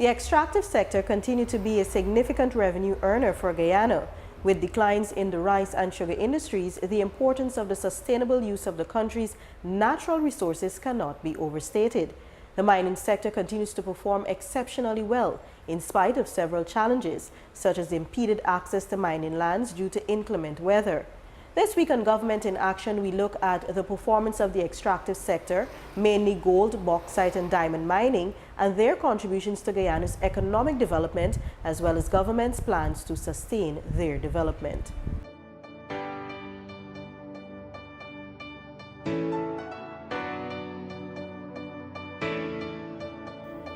The extractive sector continued to be a significant revenue earner for Guyana. With declines in the rice and sugar industries, the importance of the sustainable use of the country's natural resources cannot be overstated. The mining sector continues to perform exceptionally well in spite of several challenges, such as impeded access to mining lands due to inclement weather. This week on Government in Action, we look at the performance of the extractive sector, mainly gold, bauxite and diamond mining, and their contributions to Guyana's economic development, as well as government's plans to sustain their development.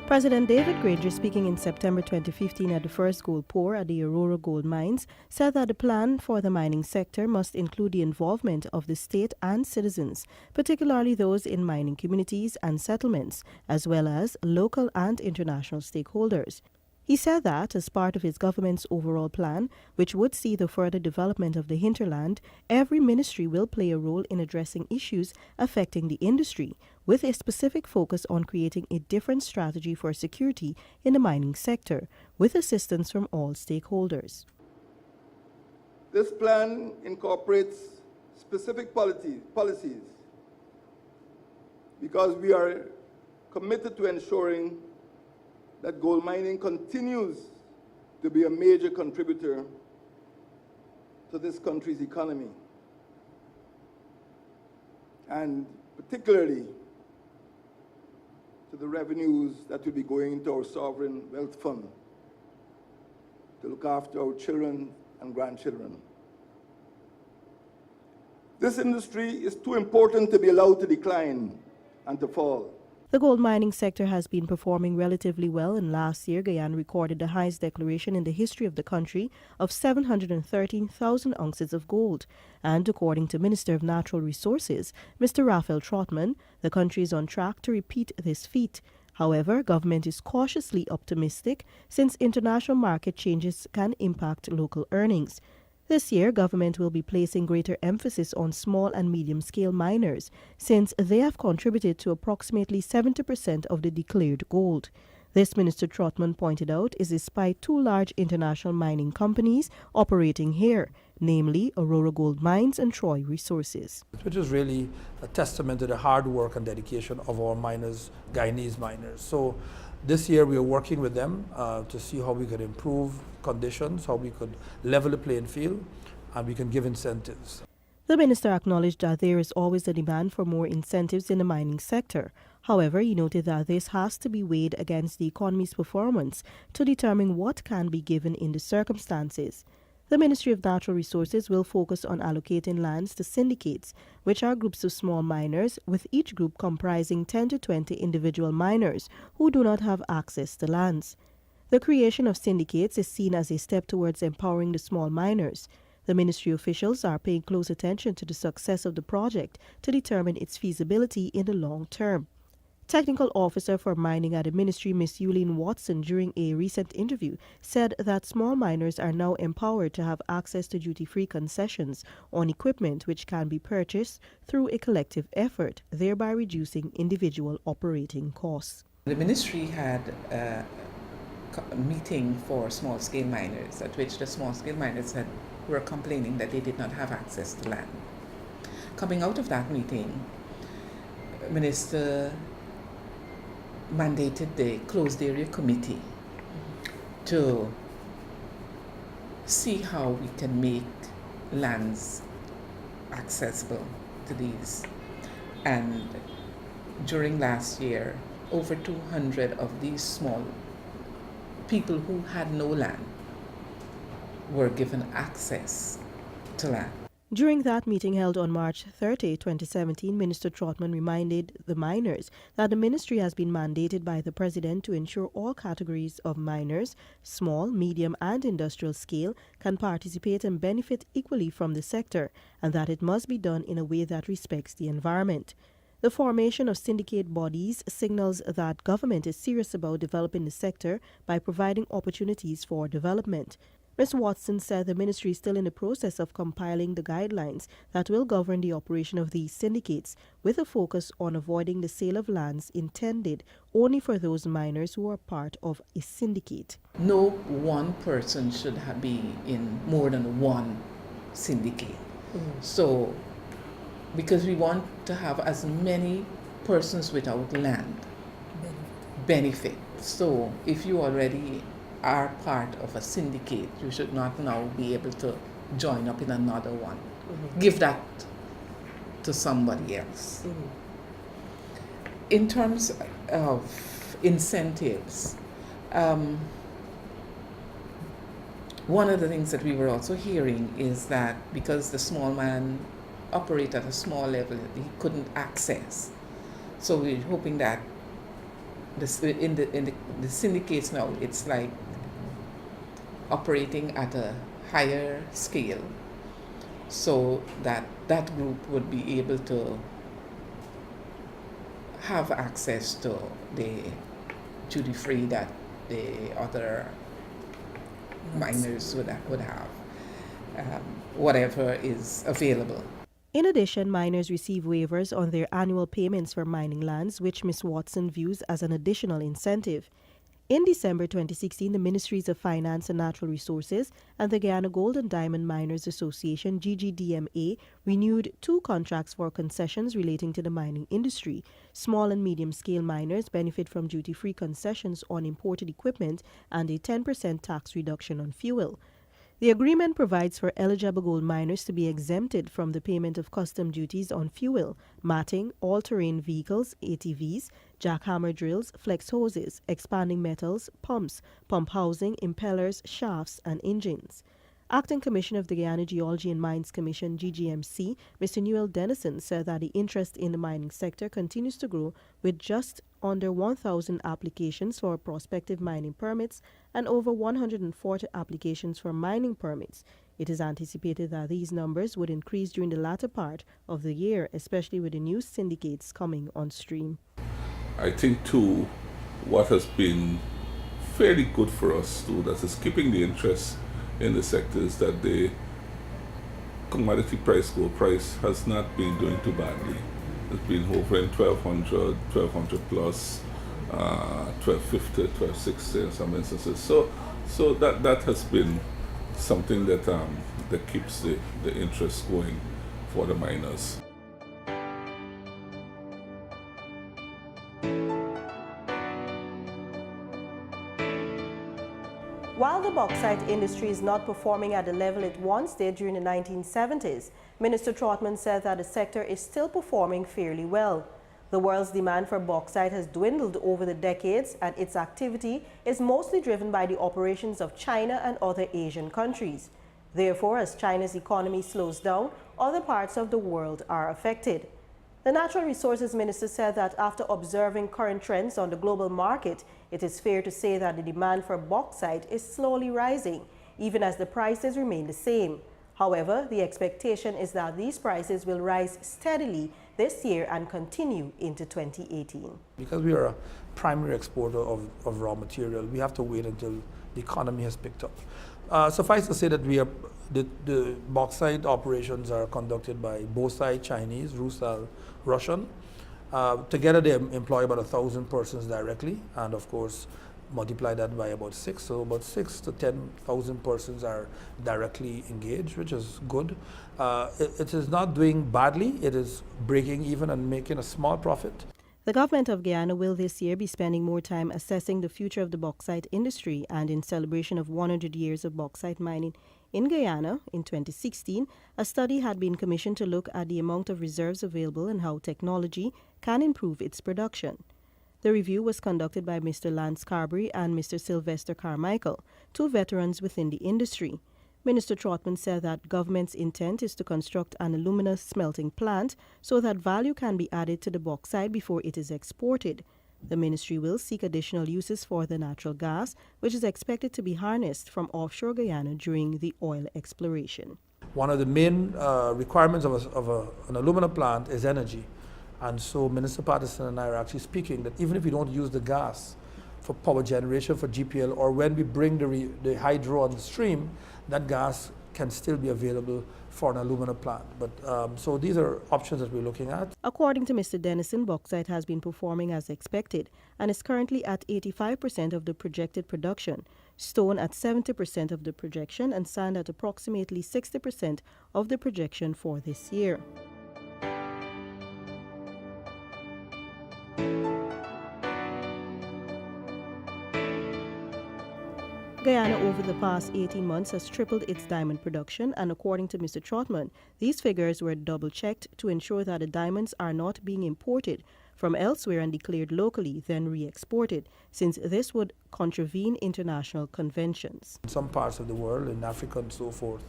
President David Granger, speaking in September 2015 at the first gold pour at the Aurora gold mines, said that the plan for the mining sector must include the involvement of the state and citizens, particularly those in mining communities and settlements, as well as local and international stakeholders. He said that, as part of his government's overall plan, which would see the further development of the hinterland, every ministry will play a role in addressing issues affecting the industry, with a specific focus on creating a different strategy for security in the mining sector, with assistance from all stakeholders. This plan incorporates specific policies because we are committed to ensuring that gold mining continues to be a major contributor to this country's economy, and particularly to the revenues that will be going into our sovereign wealth fund to look after our children and grandchildren. This industry is too important to be allowed to decline and to fall. The gold mining sector has been performing relatively well, and last year Guyana recorded the highest declaration in the history of the country of 713,000 ounces of gold. And according to Minister of Natural Resources, Mr. Raphael Trotman, the country is on track to repeat this feat. However, government is cautiously optimistic since international market changes can impact local earnings. This year, government will be placing greater emphasis on small and medium-scale miners, since they have contributed to approximately 70% of the declared gold. This, Minister Trotman pointed out, is despite two large international mining companies operating here, namely Aurora Gold Mines and Troy Resources. Which is really a testament to the hard work and dedication of our miners, Guyanese miners. So this year we are working with them to see how we could improve conditions, how we could level the playing field, and we can give incentives. The minister acknowledged that there is always a demand for more incentives in the mining sector. However, he noted that this has to be weighed against the economy's performance to determine what can be given in the circumstances. The Ministry of Natural Resources will focus on allocating lands to syndicates, which are groups of small miners, with each group comprising 10 to 20 individual miners who do not have access to lands. The creation of syndicates is seen as a step towards empowering the small miners. The ministry officials are paying close attention to the success of the project to determine its feasibility in the long term. Technical Officer for Mining at the Ministry, Ms. Euleen Watson, during a recent interview, said that small miners are now empowered to have access to duty-free concessions on equipment which can be purchased through a collective effort, thereby reducing individual operating costs. The Ministry had a meeting for small-scale miners, at which the small-scale miners were complaining that they did not have access to land. Coming out of that meeting, Minister mandated the closed area committee to see how we can make lands accessible to these. And during last year, over 200 of these small people who had no land were given access to land. During that meeting held on March 30, 2017, Minister Trotman reminded the miners that the ministry has been mandated by the President to ensure all categories of miners, small, medium and industrial scale, can participate and benefit equally from the sector, and that it must be done in a way that respects the environment. The formation of syndicate bodies signals that government is serious about developing the sector by providing opportunities for development. Ms. Watson said the ministry is still in the process of compiling the guidelines that will govern the operation of these syndicates, with a focus on avoiding the sale of lands intended only for those miners who are part of a syndicate. No one person should be in more than one syndicate. So, because we want to have as many persons without land benefit. So, if you already are part of a syndicate, you should not now be able to join up in another one. Give that to somebody else. In terms of incentives, one of the things that we were also hearing is that because the small man operated at a small level, he couldn't access. So we're hoping that in the syndicates now, it's like operating at a higher scale, so that that group would be able to have access to the duty free that the other miners would have, whatever is available. In addition, miners receive waivers on their annual payments for mining lands, which Ms. Watson views as an additional incentive. In December 2016, the Ministries of Finance and Natural Resources and the Guyana Gold and Diamond Miners Association, GGDMA, renewed 2 contracts for concessions relating to the mining industry. Small and medium-scale miners benefit from duty-free concessions on imported equipment and a 10% tax reduction on fuel. The agreement provides for eligible gold miners to be exempted from the payment of custom duties on fuel, matting, all-terrain vehicles, ATVs, jackhammer drills, flex hoses, expanding metals, pumps, pump housing, impellers, shafts, and engines. Acting Commissioner of the Guyana Geology and Mines Commission, GGMC, Mr. Newell Dennison, said that the interest in the mining sector continues to grow, with just under 1,000 applications for prospective mining permits and over 140 applications for mining permits. It is anticipated that these numbers would increase during the latter part of the year, especially with the new syndicates coming on stream. I think, too, what has been fairly good for us, too, that is keeping the interest in the sector is that the commodity price, gold price, has not been doing too badly. It's been hovering 1,200 plus, 1,250, 1,260 in some instances. So that has been something that keeps the interest going for the miners. While the bauxite industry is not performing at the level it once did during the 1970s, Minister Trotman said that the sector is still performing fairly well. The world's demand for bauxite has dwindled over the decades, and its activity is mostly driven by the operations of China and other Asian countries. Therefore, as China's economy slows down, other parts of the world are affected. The Natural Resources Minister said that after observing current trends on the global market, it is fair to say that the demand for bauxite is slowly rising, even as the prices remain the same. However, the expectation is that these prices will rise steadily this year and continue into 2018. Because we are a primary exporter of raw material, we have to wait until the economy has picked up. Suffice to say that the bauxite operations are conducted by Bauxite Chinese, Rusal Russian. Together they employ about 1,000 persons directly, and of course multiply that by about 6. So about 6 to 10,000 persons are directly engaged, which is good. It is not doing badly. It is breaking even and making a small profit. The government of Guyana will this year be spending more time assessing the future of the bauxite industry, and in celebration of 100 years of bauxite mining in Guyana in 2016, a study had been commissioned to look at the amount of reserves available and how technology can improve its production. The review was conducted by Mr. Lance Carberry and Mr. Sylvester Carmichael, 2 veterans within the industry. Minister Trotman said that government's intent is to construct an alumina smelting plant so that value can be added to the bauxite before it is exported. The ministry will seek additional uses for the natural gas, which is expected to be harnessed from offshore Guyana during the oil exploration. One of the main requirements of an alumina plant is energy. And so Minister Patterson and I are actually speaking that even if we don't use the gas for power generation for GPL, or when we bring the hydro on the stream, that gas can still be available for an alumina plant. But so these are options that we're looking at. According to Mr. Dennison, bauxite has been performing as expected and is currently at 85% of the projected production, stone at 70% of the projection, and sand at approximately 60% of the projection for this year. Guyana over the past 18 months has tripled its diamond production, and according to Mr. Trotman, these figures were double-checked to ensure that the diamonds are not being imported from elsewhere and declared locally, then re-exported, since this would contravene international conventions. In some parts of the world, in Africa and so forth,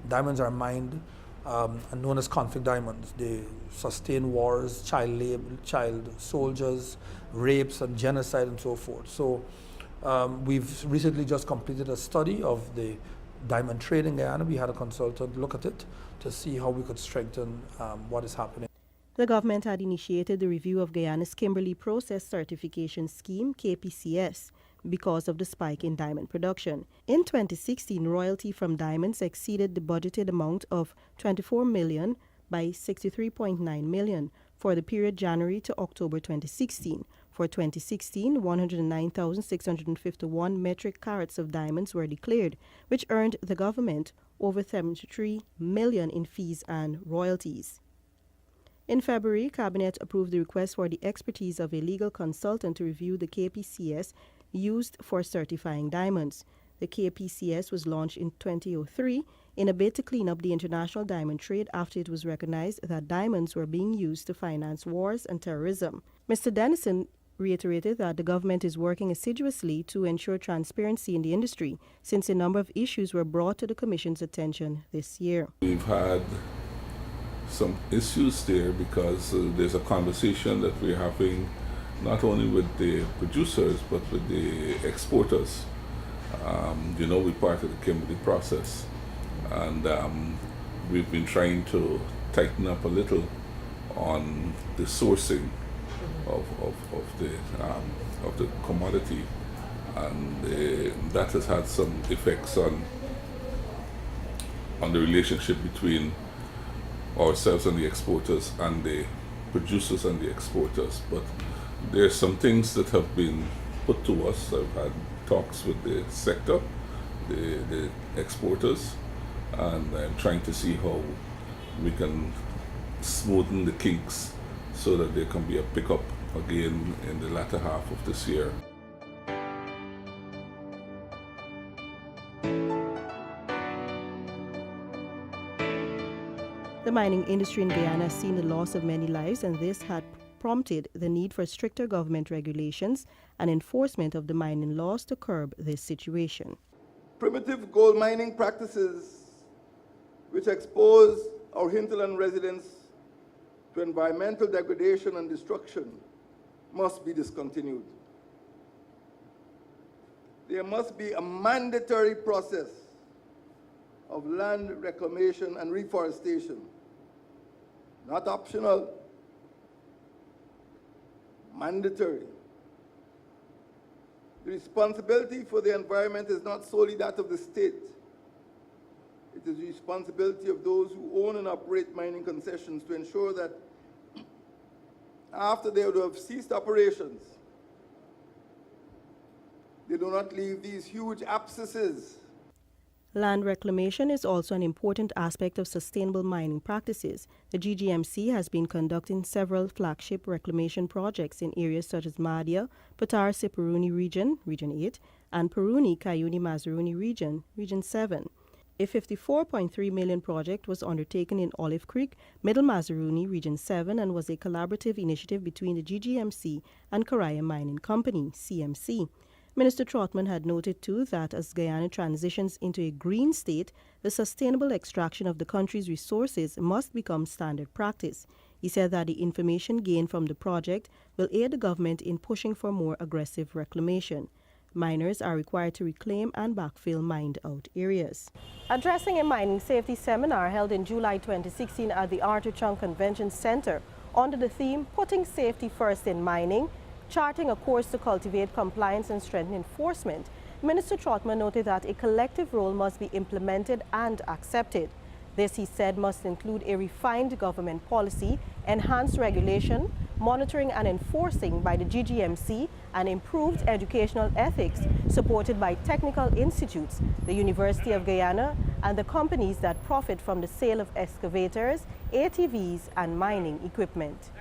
diamonds are mined and known as conflict diamonds. They sustain wars, child soldiers, rapes and genocide and so forth. So we've recently just completed a study of the diamond trade in Guyana. We had a consultant look at it to see how we could strengthen what is happening. The government had initiated the review of Guyana's Kimberley Process Certification Scheme, KPCS, because of the spike in diamond production. In 2016, royalty from diamonds exceeded the budgeted amount of $24 million by $63.9 million for the period January to October 2016. For 2016, 109,651 metric carats of diamonds were declared, which earned the government over $73 million in fees and royalties. In February, Cabinet approved the request for the expertise of a legal consultant to review the KPCS used for certifying diamonds. The KPCS was launched in 2003 in a bid to clean up the international diamond trade after it was recognized that diamonds were being used to finance wars and terrorism. Mr. Dennison reiterated that the government is working assiduously to ensure transparency in the industry, since a number of issues were brought to the Commission's attention this year. We've had some issues there because there's a conversation that we're having not only with the producers but with the exporters. We're part of the Kimberley process, and we've been trying to tighten up a little on the sourcing of the commodity, and that has had some effects on the relationship between ourselves and the exporters and the producers and the exporters. But there's some things that have been put to us. I've had talks with the sector, the exporters, and I'm trying to see how we can smoothen the kinks so that there can be a pickup again in the latter half of this year. The mining industry in Guyana has seen the loss of many lives, and this had prompted the need for stricter government regulations and enforcement of the mining laws to curb this situation. Primitive gold mining practices which expose our hinterland residents to environmental degradation and destruction must be discontinued. There must be a mandatory process of land reclamation and reforestation, not optional, mandatory. The responsibility for the environment is not solely that of the state. It is the responsibility of those who own and operate mining concessions to ensure that after they would have ceased operations, they do not leave these huge abscesses. Land reclamation is also an important aspect of sustainable mining practices. The GGMC has been conducting several flagship reclamation projects in areas such as Madhya, Patara-Siparuni region, Region 8, and Peruni-Cayuni-Mazaruni region, Region 7. A $54.3 million project was undertaken in Olive Creek, Middle Mazaruni, Region 7, and was a collaborative initiative between the GGMC and Karaya Mining Company, CMC. Minister Trotman had noted too that as Guyana transitions into a green state, the sustainable extraction of the country's resources must become standard practice. He said that the information gained from the project will aid the government in pushing for more aggressive reclamation. Miners are required to reclaim and backfill mined-out areas. Addressing a mining safety seminar held in July 2016 at the Arthur Chung Convention Center under the theme Putting Safety First in Mining, charting a course to cultivate compliance and strengthen enforcement. Minister Trotman noted that a collective role must be implemented and accepted. This, he said, must include a refined government policy, enhanced regulation, monitoring and enforcing by the GGMC, and improved educational ethics supported by technical institutes, the University of Guyana, and the companies that profit from the sale of excavators, ATVs, and mining equipment.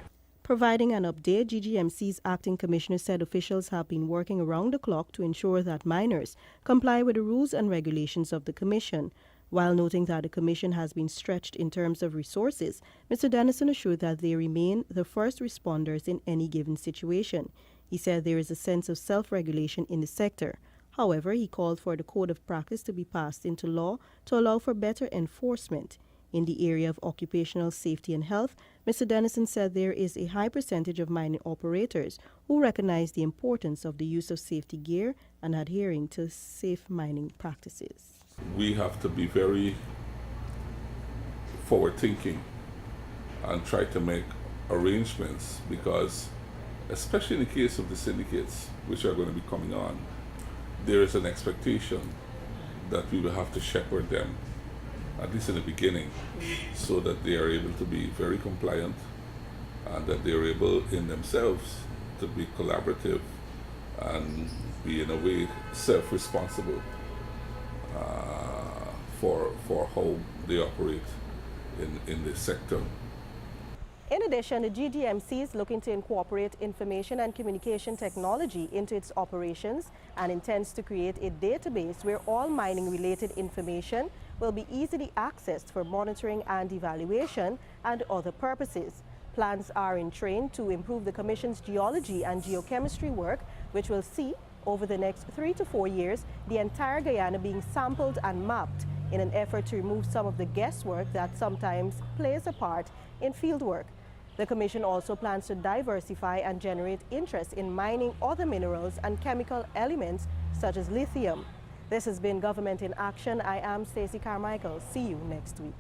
Providing an update, GGMC's acting commissioner said officials have been working around the clock to ensure that miners comply with the rules and regulations of the commission. While noting that the commission has been stretched in terms of resources, Mr. Dennison assured that they remain the first responders in any given situation. He said there is a sense of self-regulation in the sector. However, he called for the code of practice to be passed into law to allow for better enforcement. In the area of occupational safety and health, Mr. Dennison said there is a high percentage of mining operators who recognize the importance of the use of safety gear and adhering to safe mining practices. We have to be very forward-thinking and try to make arrangements because, especially in the case of the syndicates, which are going to be coming on, there is an expectation that we will have to shepherd them, at least in the beginning, so that they are able to be very compliant and that they are able in themselves to be collaborative and be in a way self-responsible for how they operate in this sector. In addition, the GGMC is looking to incorporate information and communication technology into its operations and intends to create a database where all mining-related information will be easily accessed for monitoring and evaluation and other purposes. Plans are in train to improve the Commission's geology and geochemistry work, which will see, over the next 3 to 4 years, the entire Guyana being sampled and mapped in an effort to remove some of the guesswork that sometimes plays a part in fieldwork. The Commission also plans to diversify and generate interest in mining other minerals and chemical elements such as lithium. This has been Government in Action. I am Stacey Carmichael. See you next week.